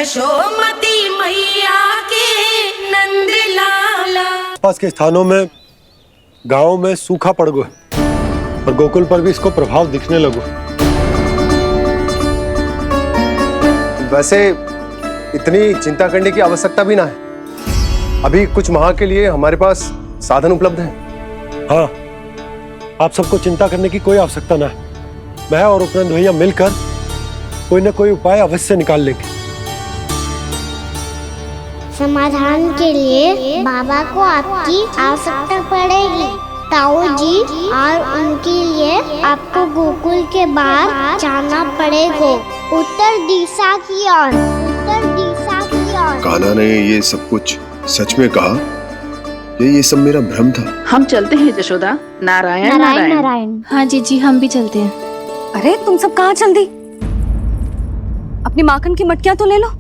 यशोमती मैया के नंद लाला। पास के स्थानों में, गांवों में सूखा पड़ गया और गोकुल पर भी इसको प्रभाव दिखने लगो। वैसे इतनी चिंता करने की आवश्यकता भी ना है। अभी कुछ माह के लिए हमारे पास साधन उपलब्ध हैं। हाँ, आप सबको चिंता करने की कोई आवश्यकता ना है। मैं और उपनंद भैया मिलकर कोई ना कोई उपाय अवश्य निकाल लेंगे। समाधान के लिए बाबा को आपकी आवश्यकता पड़ेगी। ताऊ जी और उनके लिए आपको गोकुल के बाहर जाना पड़ेगा, उत्तर दिशा की ओर। उत्तर दिशा की ओर। कान्हा ने ये सब कुछ सच में कहा? ये सब मेरा भ्रम था? हम चलते हैं यशोदा। नारायण नारायण नारायण। हाँ जी हम भी चलते हैं। अरे तुम सब कहाँ चल दी? अपनी माखन की मटकियाँ तो ले लो।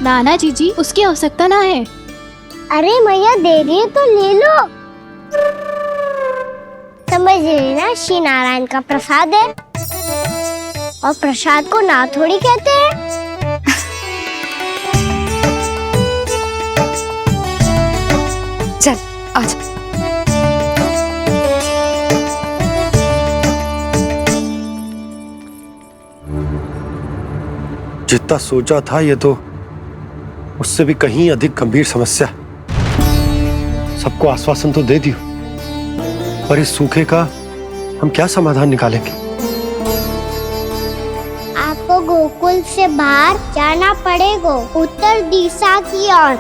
नाना जी उसकी आवश्यकता ना है। अरे मैया दे रही है तो ले लो। समझ लेना, श्री नारायण का प्रसाद है और प्रसाद को ना थोड़ी कहते हैं। चल आज। जितना सोचा था ये तो उससे भी कहीं अधिक गंभीर समस्या। सबको आश्वासन तो दे दियो, पर इस सूखे का हम क्या समाधान निकालेंगे? आपको गोकुल से बाहर जाना पड़ेगा, उत्तर दिशा की ओर।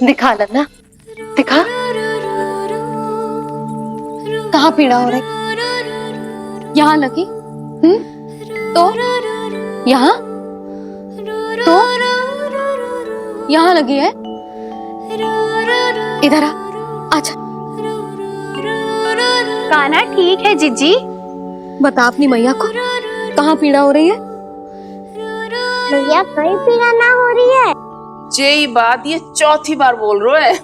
दिखा लन्ना, दिखा। कहाँ पीड़ा हो रही? यहाँ लगी? तो यहाँ? तो यहाँ लगी है? इधर आ, आजा। कान्हा ठीक है जीजी। बता अपनी मैया को कहाँ पीड़ा हो रही है? भैया कहीं पीड़ा ना हो रही है। यही बात ये चौथी बार बोल रहे है।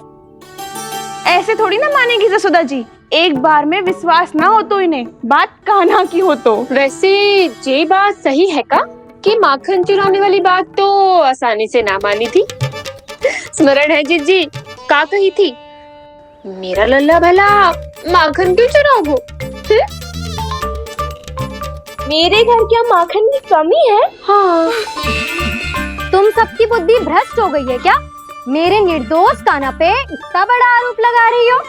ऐसे थोड़ी ना मानेगी जसोदा जी। एक बार में विश्वास ना हो तो इन्हें, बात कान्हा की हो तो। वैसे ये बात सही है का कि माखन चुराने वाली बात तो आसानी से ना मानी थी। स्मरण है जीजी का कही थी, मेरा लल्ला भला माखन क्यों चुराओगे? मेरे घर क्या माखन की कमी है? हाँ। तुम सबकी बुद्धि भ्रष्ट हो गई है क्या? मेरे निर्दोष कान्हा पे इतना बड़ा आरोप लगा रही हो?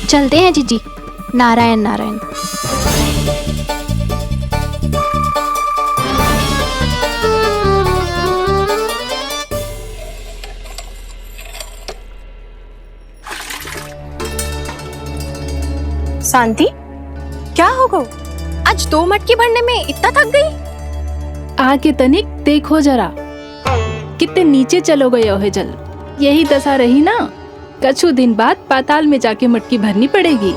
चलते हैं जीजी। नारायण नारायण। शांति, क्या हो गो? आज 2 मटकी भरने में इतना थक गई? आके तनिक देखो जरा, कितने नीचे चलो गए हो जल। यही दशा रही ना, कछु दिन बाद पाताल में जाके मटकी भरनी पड़ेगी।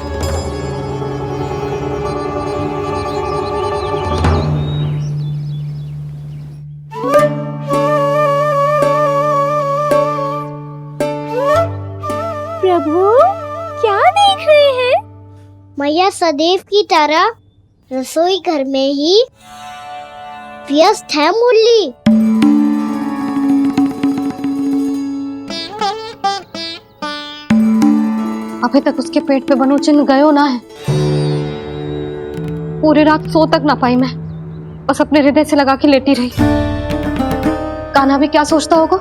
प्रभु क्या देख रहे हैं? मैया सदैव की तरह रसोई घर में ही व्यस्त है। मुरली अभी तक उसके पेट पे बनो चिन्ह गयो ना है। पूरी रात सो तक ना पाई मैं, बस अपने हृदय से लगा के लेटी रही। कान्हा भी क्या सोचता होगा?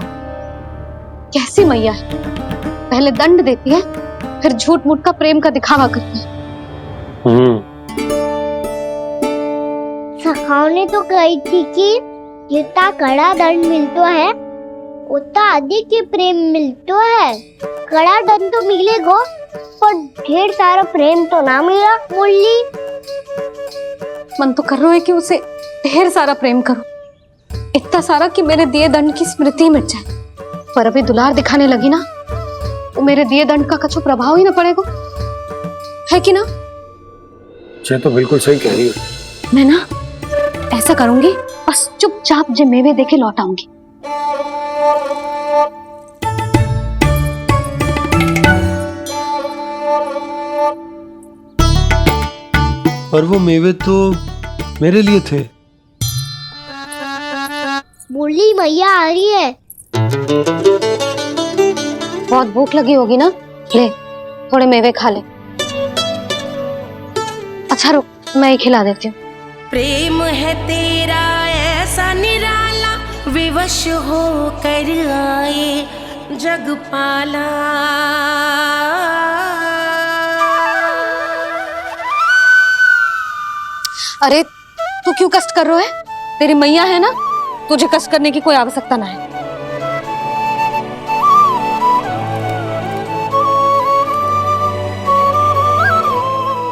कैसी मैया है, पहले दंड देती है फिर झूठ मूठ का प्रेम का दिखावा करती है। सखाओ ने तो कही थी कि जितना कड़ा दंड मिलता है उतना अधिक ही प्रेम मिलता है। कड़ा दंड तो मिलेगा पर ढेर सारा प्रेम तो ना मिला। मुरली मन तो कर रहा है कि उसे ढेर सारा प्रेम करो, इतना सारा कि मेरे दिए दंड की स्मृति मिट जाए। पर अभी दुलार दिखाने लगी ना, वो मेरे दिए दंड का कछु प्रभाव ही ना पड़ेगा, है कि ना? ये तो बिल्कुल सही कह रही हो। मैं ना ऐसा करूंगी, बस चुपचाप जे मेवे देके लौट आऊंगी। पर वो मेवे तो मेरे लिए थे। बोली मैया आ रही है। बहुत भूख लगी होगी ना, ले थोड़े मेवे खा ले। अच्छा रुक, मैं ही खिला देती हूँ। प्रेम है तेरा ऐसा निराला, विवश हो कर आए जग पाला। अरे तू क्यों कष्ट कर रहा है? तेरी मैया है ना, तुझे कष्ट करने की कोई आवश्यकता ना है।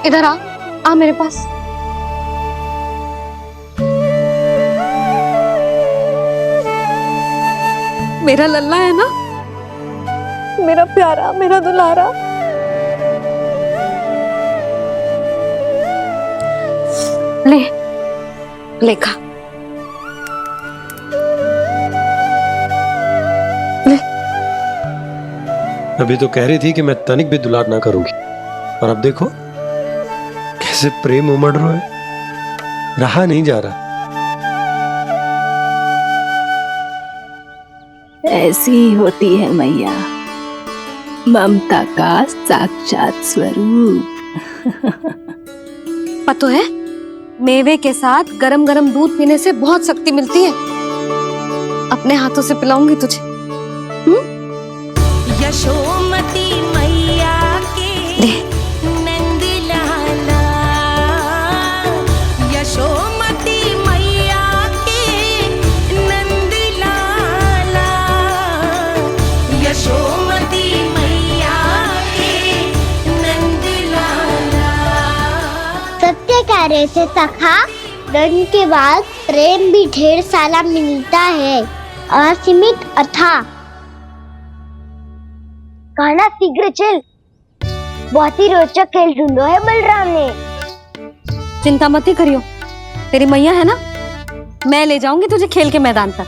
इधर आ मेरे पास। मेरा लल्ला है ना, मेरा प्यारा, मेरा दुलारा। ले ले खा। ले। अभी तो कह रही थी कि मैं तनिक भी दुलार ना करूंगी, और अब देखो कैसे प्रेम उमड़ रहा है, रहा नहीं जा रहा। ऐसी ही होती है मैया, ममता का साक्षात स्वरूप। पता है, मेवे के साथ गरम गरम दूध पीने से बहुत शक्ति मिलती है। अपने हाथों से पिलाऊंगी तुझे। यशोमती मैया के नंद लाला, यशोमती मैया के नंद लाला, यशोमती मैया के नंद लाला। सत्य कह रहे थे सखा, धन के बाद प्रेम भी ढेर सारा मिलता है, असीमित अथाह। गाना शीघ्र चल, बहुत ही रोचक खेल ढूंढो है बलराम ने। चिंता मत ही करियो, तेरी मैया है ना, मैं ले जाऊंगी तुझे खेल के मैदान पर।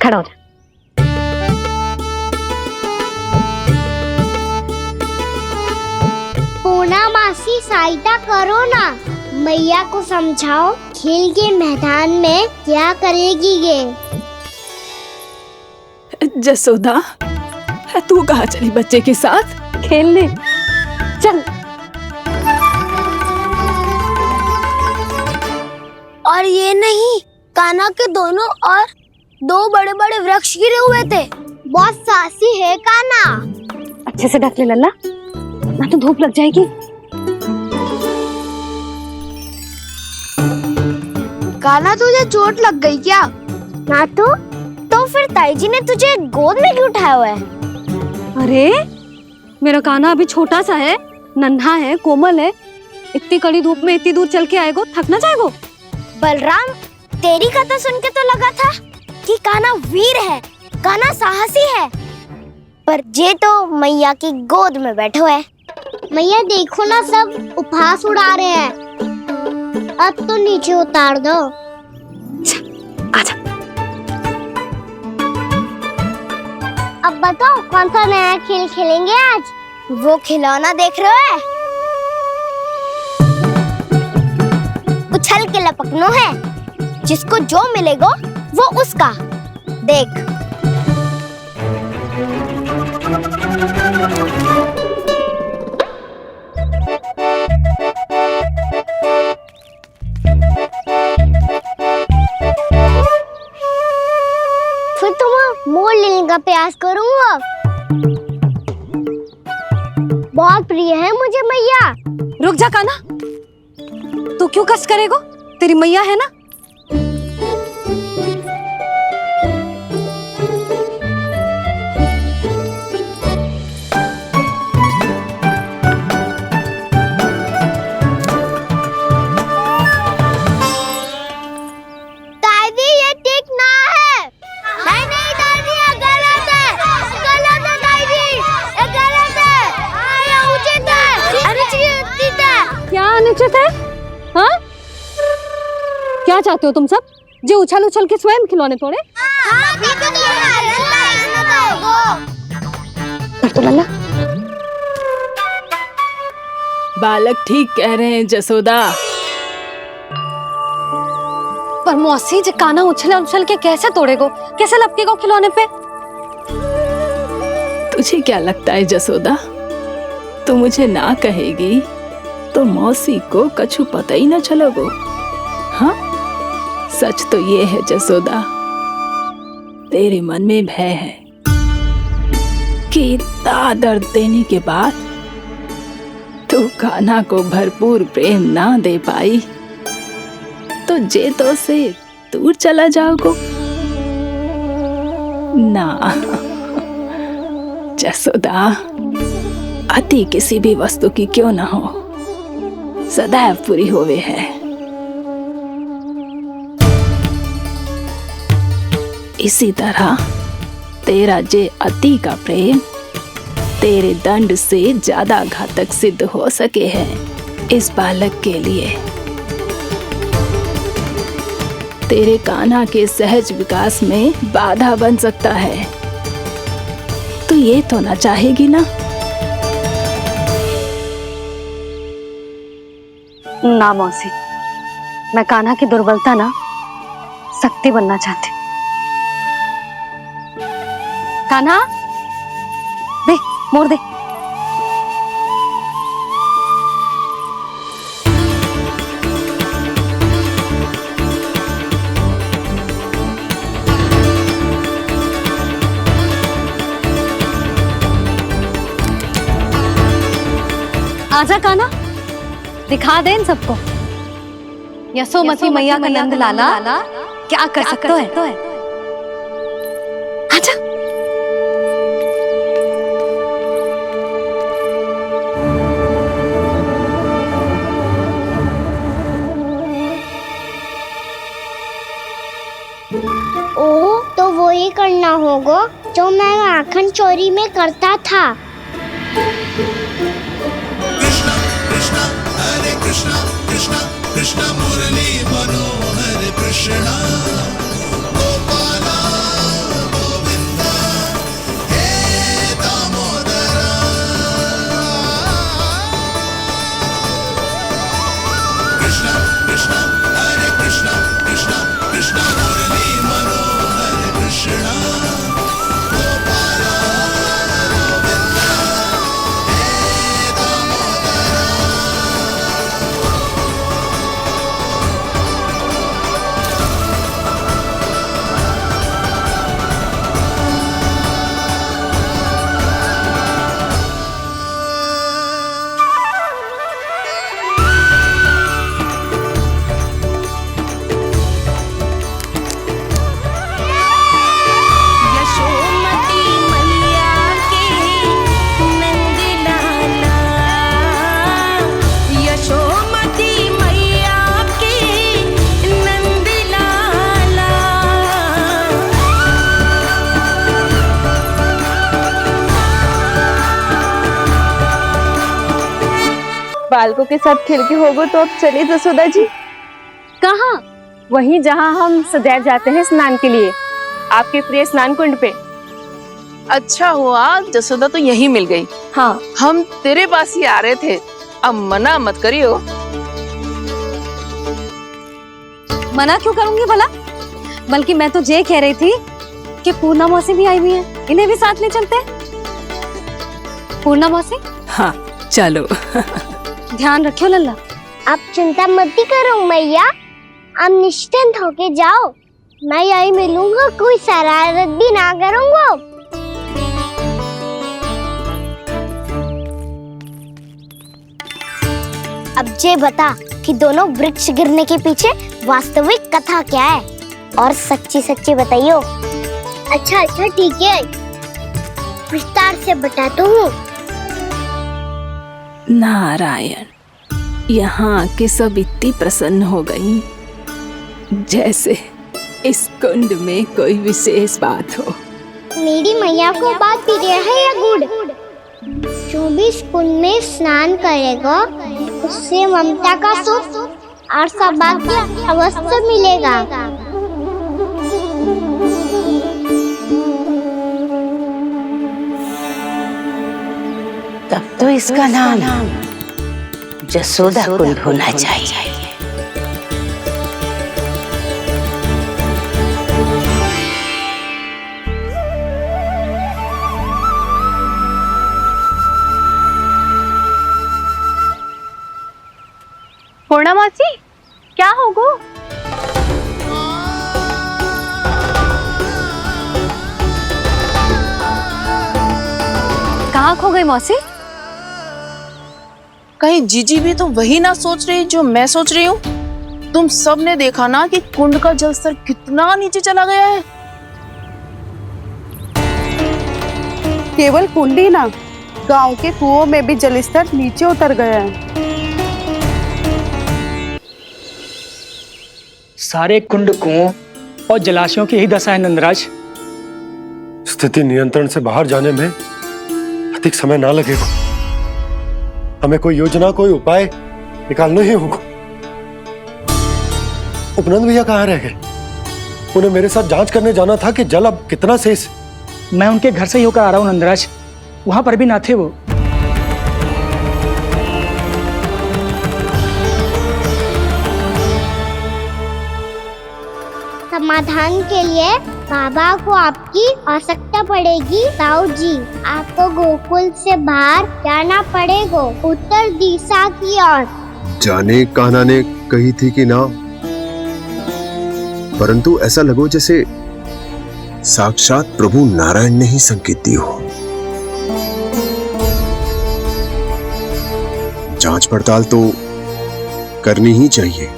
खड़ा हो जा। पूना मासी सहायता करो ना, मैया को समझाओ खेल के मैदान में क्या करेगी ये। जसोदा, तू कहाँ चली बच्चे के साथ? खेलने चल। और ये नहीं, कान्हा के दोनों और दो बड़े बड़े वृक्ष गिरे हुए थे। बहुत साहसी है कान्हा। अच्छे से ढक ले लल्ला, ना तो धूप लग जाएगी। कान्हा तुझे चोट लग गई क्या? ना तो फिर ताई जी ने तुझे गोद में क्यों उठाया हुआ है? अरे मेरा कान्हा अभी छोटा सा है, नन्हा है, कोमल है। इतनी कड़ी धूप में इतनी दूर चल के आएगो, थक ना जाएगो। बलराम, तेरी कथा सुन के तो लगा था कि कान्हा वीर है, कान्हा साहसी है, पर ये तो मैया की गोद में बैठो है। मैया देखो ना, सब उपहास उड़ा रहे हैं। अब तो नीचे उतार दो। आजा। अब बताओ कौन सा नया खेल खेलेंगे आज? वो खिलौना देख रहे हो? उछल के लपकनो है, जिसको जो मिलेगा वो उसका। देख। फिर तुम मोड़ लेने का प्रयास करूंगा। बहुत प्रिय है मुझे मैया। रुक जा कान्हा, तू क्यों कष्ट करेगो? तेरी मैया है ना। दादी ये ठीक ना है। नहीं दादी, ये गलत है। गलत है दादी, ये गलत है। ये उचित है, अनुचित है। क्या अनुचित है? हाँ? क्या चाहते हो तुम सब? जो उछल उछल के स्वयं खिलौने तोड़े? तो लल्ला, बालक ठीक कह रहे हैं जसोदा। पर मौसी जे काना उछले उछल के कैसे तोड़ेगो, कैसे लपकेगो खिलौने पे? तुझे क्या लगता है जसोदा, तू मुझे ना कहेगी तो मौसी को कछु पता ही न चलोगो। हाँ, सच तो ये है जसोदा, तेरे मन में भय है कि इतना दर्द देने के बाद तू कान्हा को भरपूर प्रेम ना दे पाई तो जे तो से दूर चला जाओगो ना। जसोदा, अति किसी भी वस्तु की क्यों ना हो, सदैव पूरी होवे है। इसी तरह तेरा जे अति का प्रेम तेरे दंड से ज्यादा घातक सिद्ध हो सके है इस बालक के लिए। तेरे कान्हा के सहज विकास में बाधा बन सकता है। तो ये तो ना चाहेगी ना? ना मौसी, मैं कान्हा की दुर्बलता ना शक्ति बनना चाहती। कान्हा, दे मोड़ दे। आजा कान्हा, दिखा दे इन सबको यशोमती मैया का नंद लाला क्या कर सकता है। आजा। ओ, तो वो ही करना होगा जो मैं माखन चोरी में करता था। कृष्णा कृष्णा कृष्णा मुरली मनोहर कृष्णा गोपाला गोविंदा हे दामोदरा। कृष्णा कृष्णा हरे कृष्णा कृष्णा कृष्णा मुरली मनोहर कृष्णा गोपाला गोविंदा हे दामोदरा। बालकों के साथ खेल के होगो तो अब चलिए जसोदा जी। कहाँ? वहीं जहाँ हम सदैव जाते हैं स्नान के लिए, आपके प्रिय स्नान कुंड पे। अच्छा हुआ जसोदा तो यहीं मिल गई। हाँ, हम तेरे पास ही आ रहे थे, अब मना मत करियो। मना क्यों करूंगी भला? बल्कि मैं तो ये कह रही थी कि पूर्णा मौसी भी आई हुई है, इन्हें भी साथ ले चलते हैं। पूर्णा मौसी, हाँ चलो। ध्यान रखियो लल्ला। आप चिंता मत करो मैया, आप निश्चिंत होके जाओ, मैं यही मिलूंगा, कोई शरारत भी ना करूंगा। अब ये बता कि दोनों वृक्ष गिरने के पीछे वास्तविक कथा क्या है, और सच्ची सच्ची बताइयो। अच्छा अच्छा ठीक है, विस्तार से बताता हूँ। नारायण, यहाँ के सब इतनी प्रसन्न हो गई जैसे इस कुंड में कोई विशेष बात हो। मेरी मैया को बात प्रिय है या गुड़? जो भी इस कुंड में स्नान करेगा उससे ममता का सुख और सौभाग्य अवश्य मिलेगा। तब तो इसका नाम जसोदा कुंड होना चाहिए। पूर्णा मौसी, क्या होगो? कहाँ खो गई मौसी? कहीं जीजी भी तो वही ना सोच रही जो मैं सोच रही हूँ? तुम सब ने देखा ना कि कुंड का जलस्तर कितना नीचे चला गया है। केवल कुंड ही ना, गांव के कुओं में भी जलस्तर नीचे उतर गया है। सारे कुंड, कुओं और जलाशयों की ही दशा है नंदराज। स्थिति नियंत्रण से बाहर जाने में अधिक समय ना लगेगा। हमें कोई योजना, कोई उपाय निकालना ही होगा। उपनंद भैया कहाँ रह गए? उन्हें मेरे साथ जांच करने जाना था कि जल अब कितना शेष। मैं उनके घर से ही होकर आ रहा हूँ नंदराज, वहां पर भी ना थे वो। समाधान के लिए बाबा को आपकी आवश्यकता पड़ेगी। ताऊ जी, आपको गोकुल से बाहर जाना पड़ेगा, उत्तर दिशा की ओर। जाने कान्हा ने कही थी कि ना, परंतु ऐसा लगो जैसे साक्षात प्रभु नारायण ने ही संकेत दी हो। जांच पड़ताल तो करनी ही चाहिए।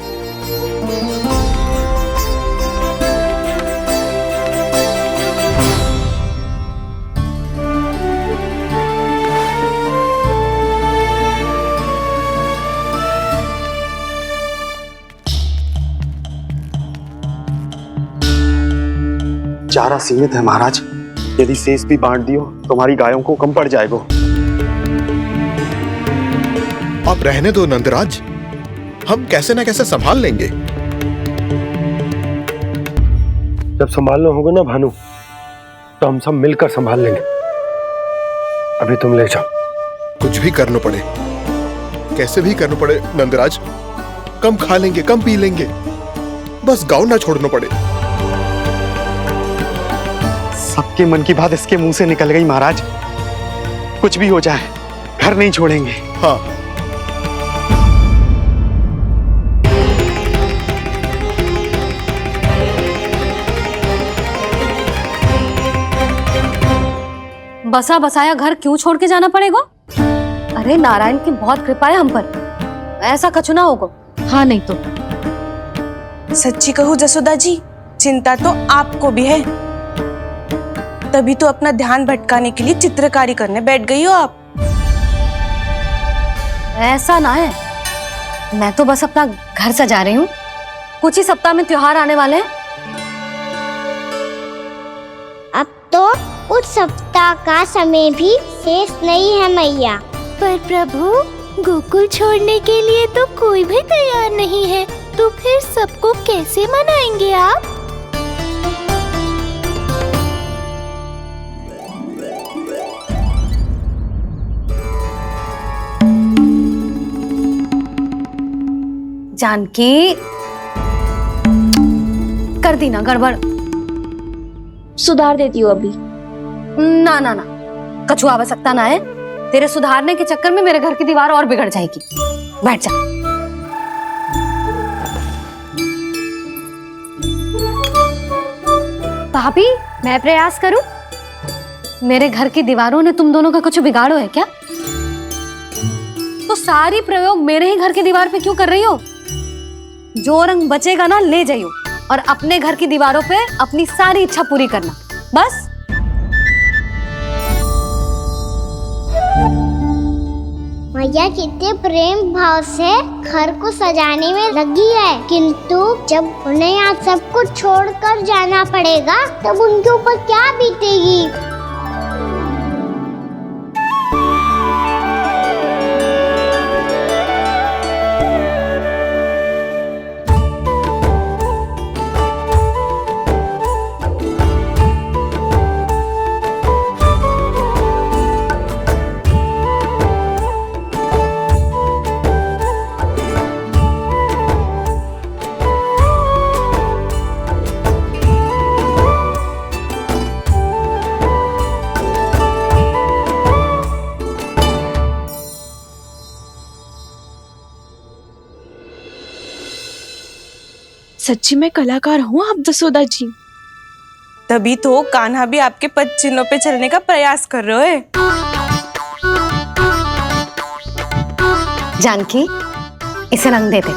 चारा सीमित है महाराज, यदि शेष भी बांट दियो तो हमारी गायों को कम पड़ जाएगा। अब रहने दो नंदराज, हम कैसे न कैसे संभाल लेंगे। जब संभालना होगा ना भानु, तो हम सब मिलकर संभाल लेंगे। अभी तुम ले जाओ। कुछ भी करना पड़े, कैसे भी करना पड़े नंदराज, कम खा लेंगे, कम पी लेंगे, बस गाँव ना छोड़ना पड़े। सबके मन की बात इसके मुंह से निकल गई महाराज। कुछ भी हो जाए, घर नहीं छोड़ेंगे। हाँ, बसा बसाया घर क्यों छोड़ के जाना पड़ेगा? अरे नारायण की बहुत कृपा है हम पर, ऐसा कछु ना होगा। हाँ नहीं तो सच्ची कहूँ जसोदा जी, चिंता तो आपको भी है, तभी तो अपना ध्यान भटकाने के लिए चित्रकारी करने बैठ गई हो आप। ऐसा ना है, मैं तो बस अपना घर सजा रही हूँ। कुछ ही सप्ताह में त्योहार आने वाले हैं। अब तो उस सप्ताह का समय भी शेष नहीं है मैया। पर प्रभु, गोकुल छोड़ने के लिए तो कोई भी तैयार नहीं है, तो फिर सबको कैसे मनाएंगे आप? जानकी, कर दी ना गड़बड़। सुधार देती हूँ अभी। ना ना ना, कछु आवश्यकता ना है। तेरे सुधारने के चक्कर में मेरे घर की दीवार और बिगड़ जाएगी। बैठ जा। भाभी, मैं प्रयास करूं? मेरे घर की दीवारों ने तुम दोनों का कुछ बिगाड़ो है क्या? तो सारी प्रयोग मेरे ही घर की दीवार पे क्यों कर रही हो? जो रंग बचेगा ना ले जाइयो, और अपने घर की दीवारों पे अपनी सारी इच्छा पूरी करना, बस। मैया कितने प्रेम भाव से घर को सजाने में लगी है, किंतु जब उन्हें यहाँ सब कुछ छोड़कर जाना पड़ेगा तब उनके ऊपर क्या बीतेगी। सच्ची में कलाकार हूँ आप जसोदा जी। तभी तो कान्हा भी आपके पद चिन्हों पे चलने का प्रयास कर रहे हैं। जानकी, इसे रंग दे दे।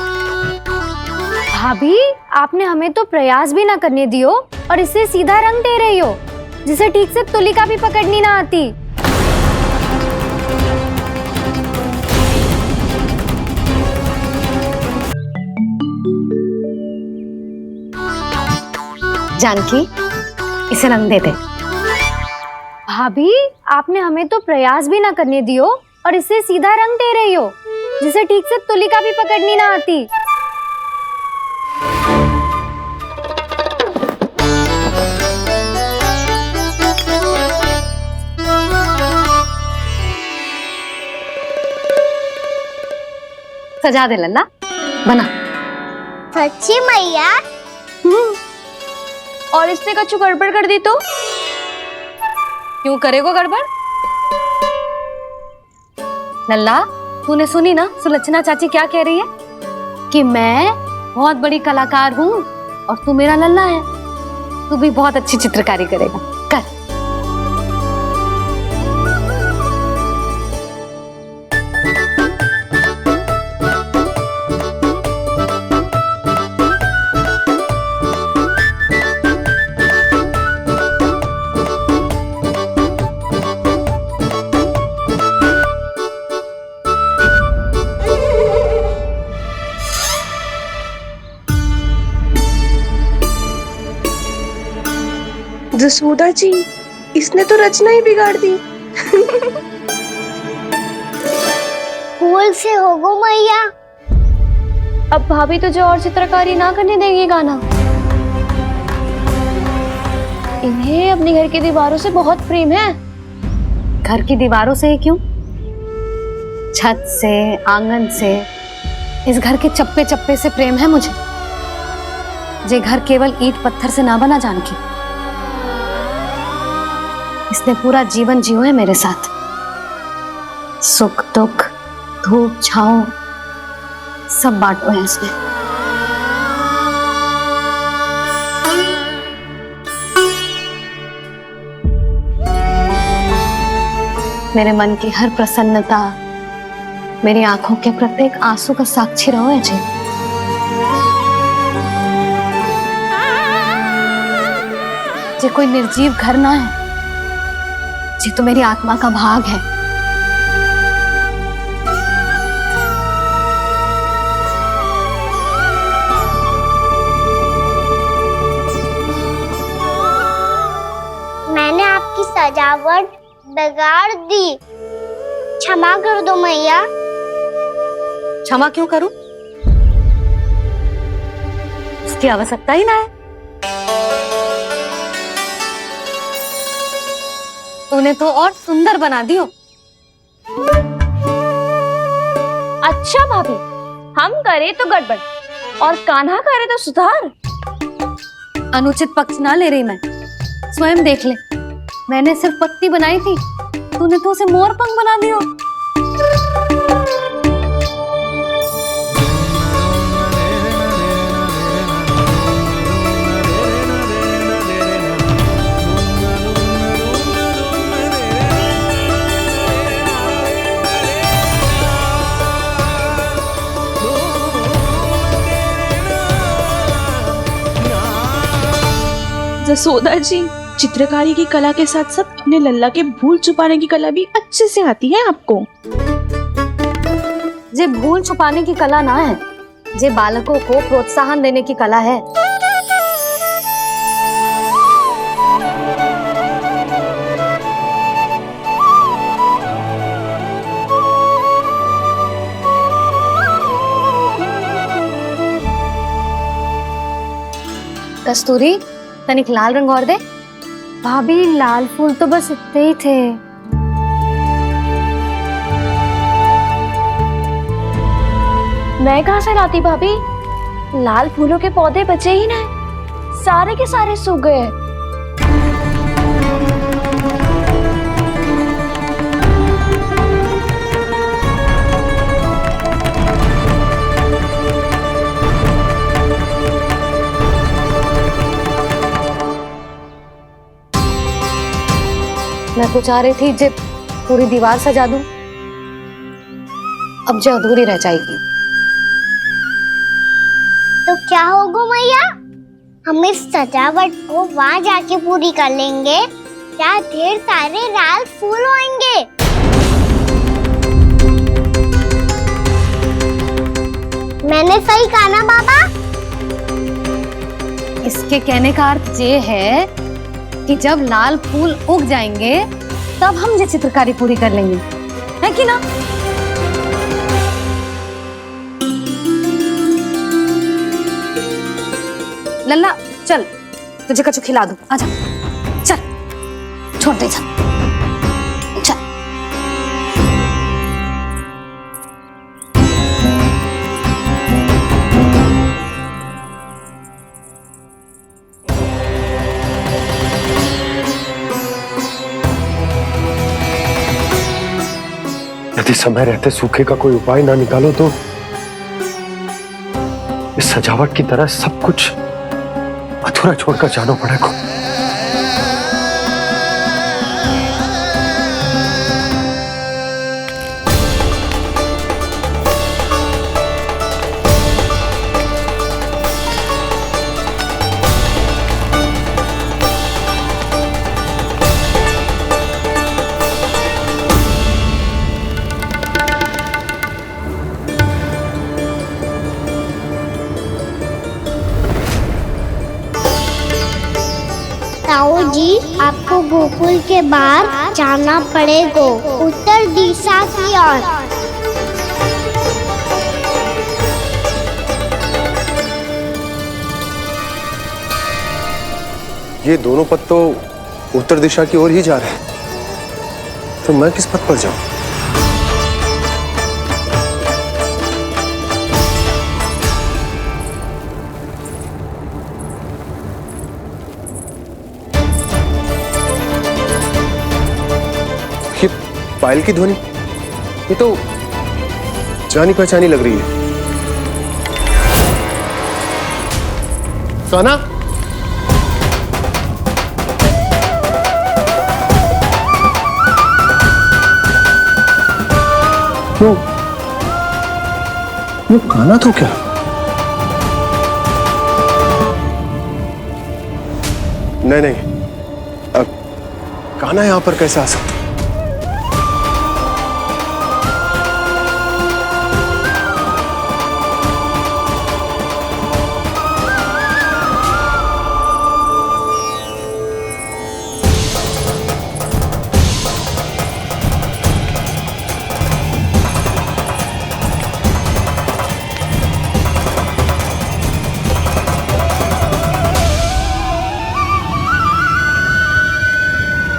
भाभी, आपने हमें तो प्रयास भी ना करने दियो और इसे सीधा रंग दे रही हो, जिसे ठीक से तुलिका भी पकड़नी ना आती। जानकी, इसे रंग दे दे। भाभी, आपने हमें तो प्रयास भी ना करने दियो और इसे सीधा रंग दे रही हो, जिसे ठीक से तुलिका भी पकड़नी ना आती। सजा दे लल्ला, बना। सच्ची मैया? और इसने कछु गड़बड़ कर दी तो? क्यों करेगो गड़बड़? लल्ला, तूने सुनी ना सुलक्षणा चाची क्या कह रही है? कि मैं बहुत बड़ी कलाकार हूँ और तू मेरा लल्ला है। तू भी बहुत अच्छी चित्रकारी करेगा, कर। जसोदा जी, इसने तो रचना ही बिगाड़ दी। फूल से होगो मैया। अब भाभी तुझे और चित्रकारी ना करने देंगी गाना। इन्हें अपने घर की दीवारों से बहुत प्रेम है। घर की दीवारों से क्यों? छत से, आंगन से, इस घर के चप्पे चप्पे से प्रेम है मुझे। ये घर केवल ईंट पत्थर से ना बना जानकी। इसने पूरा जीवन जियो है मेरे साथ। सुख दुख, धूप छांव सब बांटो है इसने। मेरे मन की हर प्रसन्नता, मेरी आंखों के प्रत्येक आंसू का साक्षी रहो है जी। ये कोई निर्जीव घर ना है, ये तो मेरी आत्मा का भाग है। मैंने आपकी सजावट बिगाड़ दी, क्षमा कर दो मैया। क्षमा क्यों करूं? उसकी आवश्यकता ही ना है। तूने तो और सुंदर बना दियो। अच्छा भाभी, हम करे तो गड़बड़ और कान्हा करे तो सुधार। अनुचित पक्ष ना ले रही मैं, स्वयं देख ले। मैंने सिर्फ पत्ती बनाई थी, तूने तो उसे मोर पंख बना दियो। जसोदा जी, चित्रकारी की कला के साथ साथ अपने लल्ला के भूल छुपाने की कला भी अच्छे से आती है आपको। ये भूल छुपाने की कला ना है, ये बालकों को प्रोत्साहन देने की कला है। कस्तूरी, तनिक लाल रंग और दे। भाभी, लाल फूल तो बस इतने ही थे। मैं कहाँ से लाती भाभी? लाल फूलों के पौधे बचे ही नहीं, सारे के सारे सूख गए। तो चाह रही थी जे पूरी दीवार सजा दूं, अब जो अधूरी रह जाएगी। तो क्या होगा मैया, हम इस सजावट को वहाँ जाके पूरी कर लेंगे। क्या ढेर सारे लाल फूल होंगे। मैंने सही कहा ना बाबा? इसके कहने का अर्थ ये है कि जब लाल फूल उग जाएंगे तब हम ये चित्रकारी पूरी कर लेंगे, है कि ना? लल्ला चल, तुझे कछु खिला दूं, आजा चल, छोड़ दे चल। यदि समय रहते सूखे का कोई उपाय ना निकालो तो इस सजावट की तरह सब कुछ अधूरा छोड़कर जाना पड़ेगा। ताऊ जी, आपको गोकुल के बाहर जाना पड़ेगा, उत्तर दिशा की ओर। ये दोनों पथ तो उत्तर दिशा की ओर ही जा रहे हैं, तो मैं किस पथ पर जाऊं? ये पायल की ध्वनि, ये तो जानी पहचानी लग रही है। कान्हा, वो कान्हा तो क्या? नहीं, अब कान्हा यहां पर कैसे आ सकता?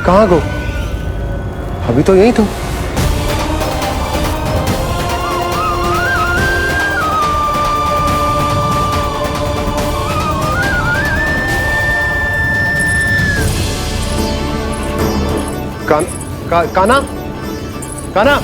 कहाँ गो? अभी तो यही तुम। कान्हा, कान्हा,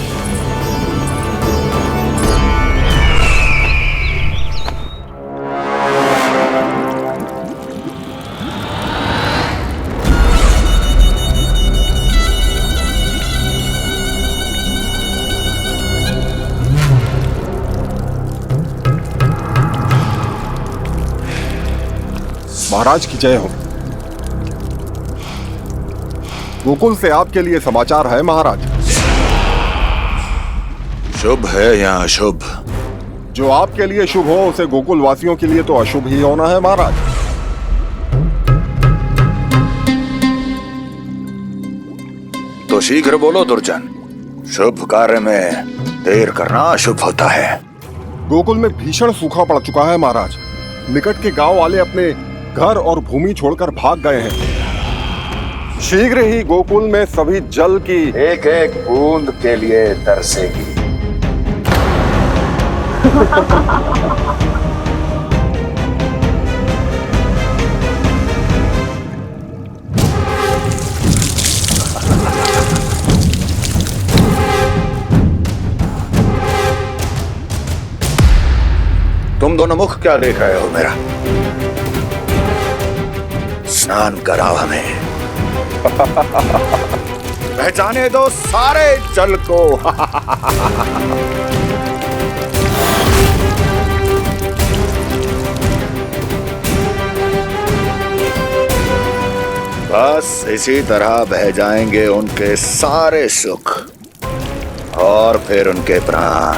महाराज की जय हो। गोकुल से आपके लिए समाचार है महाराज। शुभ है या अशुभ? जो आपके लिए शुभ हो उसे गोकुल वासियों के लिए तो अशुभ ही होना है महाराज। तो शीघ्र बोलो दुर्जन, शुभ कार्य में देर करना अशुभ होता है। गोकुल में भीषण सूखा पड़ चुका है महाराज। निकट के गांव वाले अपने घर और भूमि छोड़कर भाग गए हैं। शीघ्र ही गोकुल में सभी जल की एक एक बूंद के लिए तरसेगी। तुम दोनों मुख क्या देख रहे हो मेरा? स्नान कराओ हमें। बह जाने दो सारे जल को। बस इसी तरह बह जाएंगे उनके सारे सुख और फिर उनके प्राण।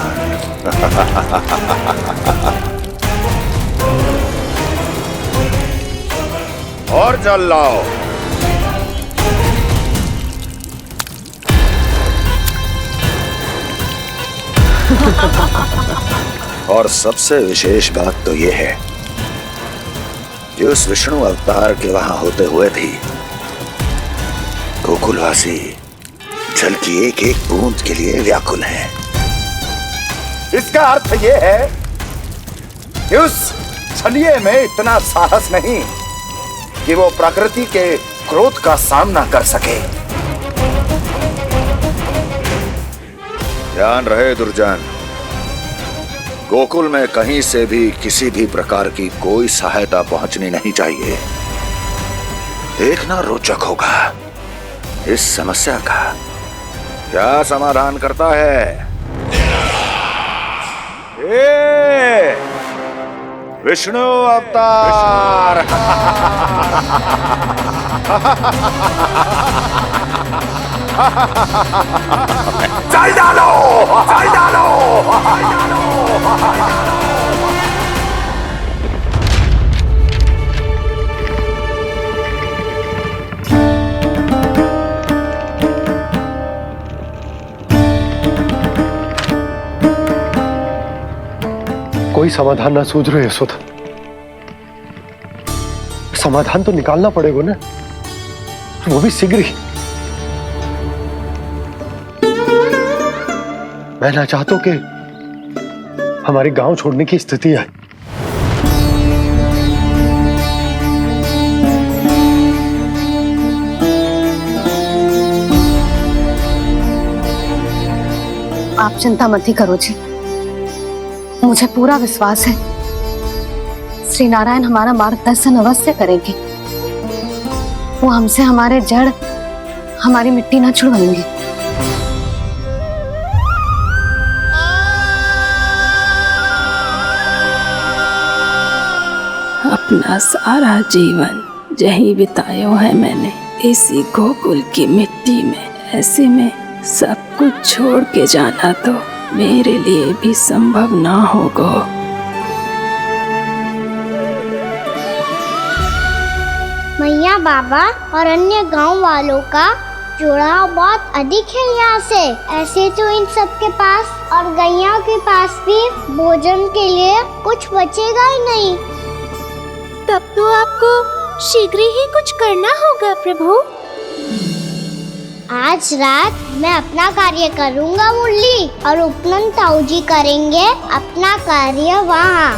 और जल लाओ। और सबसे विशेष बात तो यह है कि उस विष्णु अवतार के वहां होते हुए भी गोकुलवासी जल की एक एक बूंद के लिए व्याकुल हैं। इसका अर्थ यह है कि उस छलिए में इतना साहस नहीं कि वो प्रकृति के क्रोध का सामना कर सके। ध्यान रहे दुर्जन, गोकुल में कहीं से भी किसी भी प्रकार की कोई सहायता पहुंचनी नहीं चाहिए। देखना रोचक होगा इस समस्या का क्या समाधान करता है। ए, विष्णु अवतार। जल डालो, जल डालो, जल डालो। कोई समाधान ना सूझ रहे यशोदा। समाधान तो निकालना पड़ेगा ना, वो भी शीघ्र ही। मैं ना चाहता कि हमारे गांव छोड़ने की स्थिति आए। आप चिंता मत ही करो जी, मुझे पूरा विश्वास है श्री नारायण हमारा मार्गदर्शन अवश्य करेंगे। वो हमसे हमारे जड़, हमारी मिट्टी ना छुड़वाएंगे। अपना सारा जीवन यही बितायो है मैंने इसी गोकुल की मिट्टी में। ऐसे में सब कुछ छोड़ के जाना तो मेरे लिए भी संभव ना होगा। मैया बाबा और अन्य गांव वालों का जुड़ाव बहुत अधिक है यहाँ से। ऐसे तो इन सब के पास और गैया के पास भी भोजन के लिए कुछ बचेगा ही नहीं। तब तो आपको शीघ्र ही कुछ करना होगा प्रभु। आज रात मैं अपना कार्य करूँगा मुरली, और उपनंद ताऊ जी करेंगे अपना कार्य वहाँ।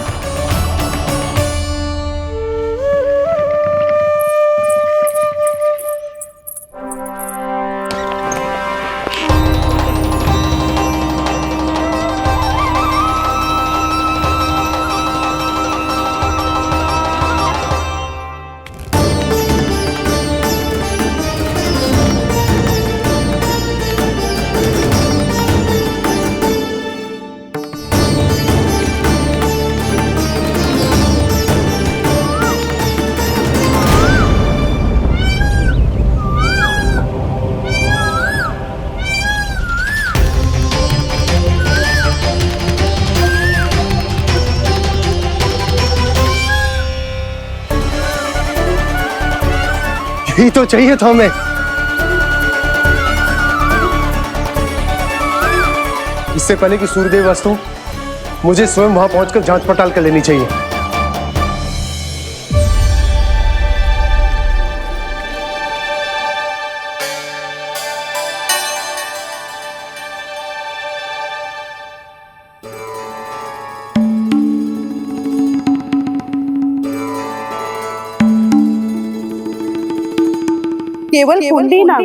यही तो चाहिए था हमें। इससे पहले कि सूर्यदेव वस्तु, मुझे स्वयं वहां पहुंचकर जांच पड़ताल कर लेनी चाहिए। केवल कुंडी ना,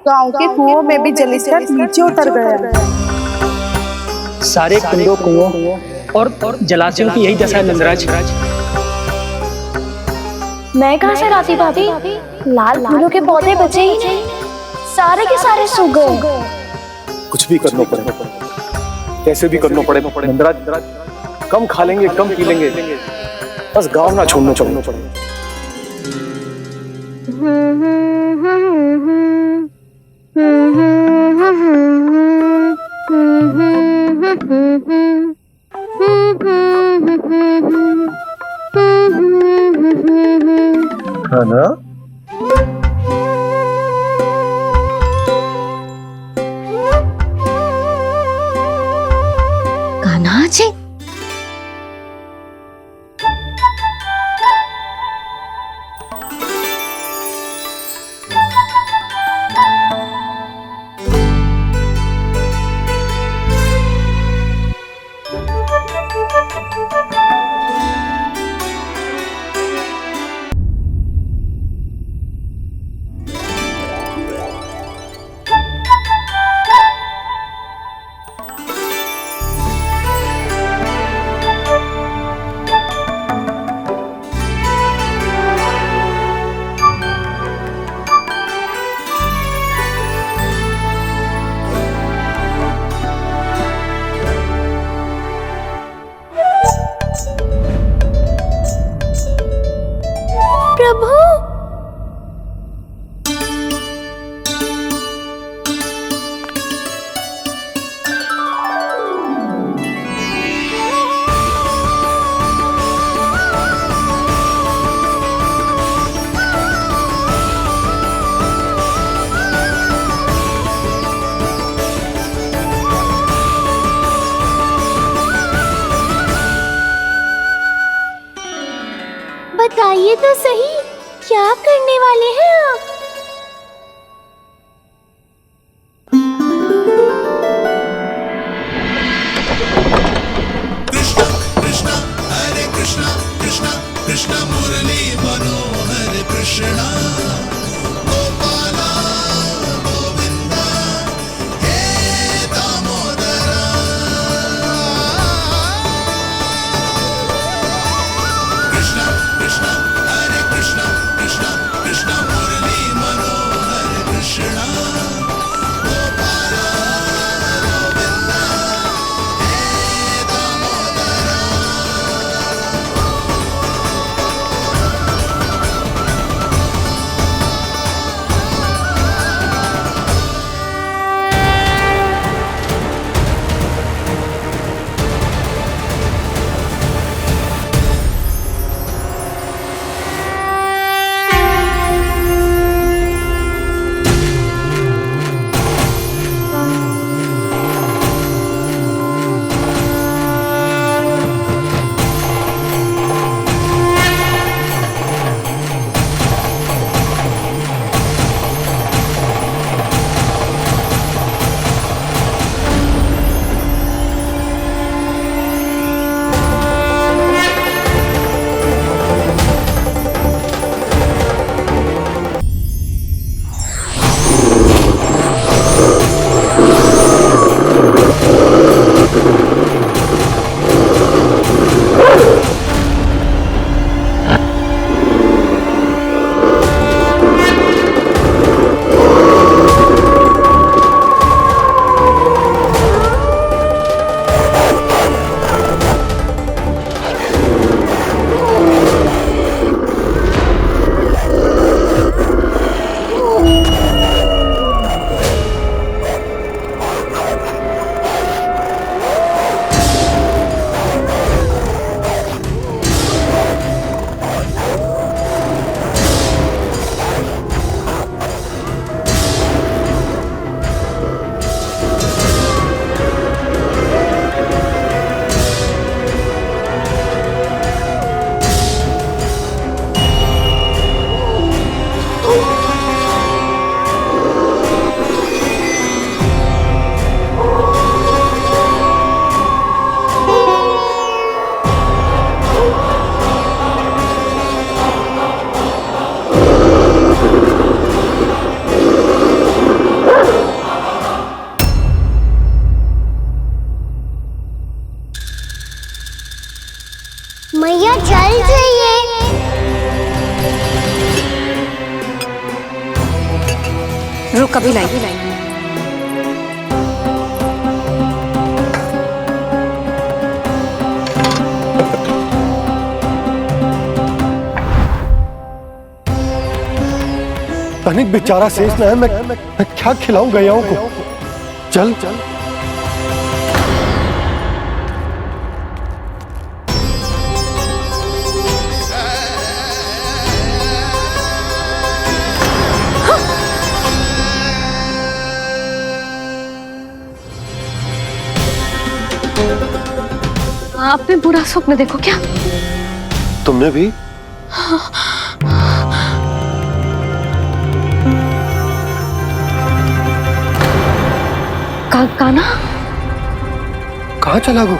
गांव के कुओं में भी जलस्तर नीचे उतर गया। सारे कुंडों, कुओं और जलाशयों की यही दशा है नंदराज। मैं कहाँ से लाती भाभी? लाल फूलों के पौधे बचे ही नहीं। सारे के सारे सो गए। कुछ भी करना पड़े, कैसे भी करना पड़े नंदराज, कम खा लेंगे, कम पी लेंगे, बस गांव ना छोड़ना पड़े। है ना? कान्हा जी, प्रभु, बताइए तो सही, क्या करने वाले हैं आप? Krishna, Hare Krishna, Krishna Krishna, Muरली चाबी लाई। तनिक बेचारा शेष न है, मैं क्या खिलाऊं गयाओं को। चल चल आपने बुरा स्वप्न देखो क्या? तुमने भी? काना कहाँ चला वो?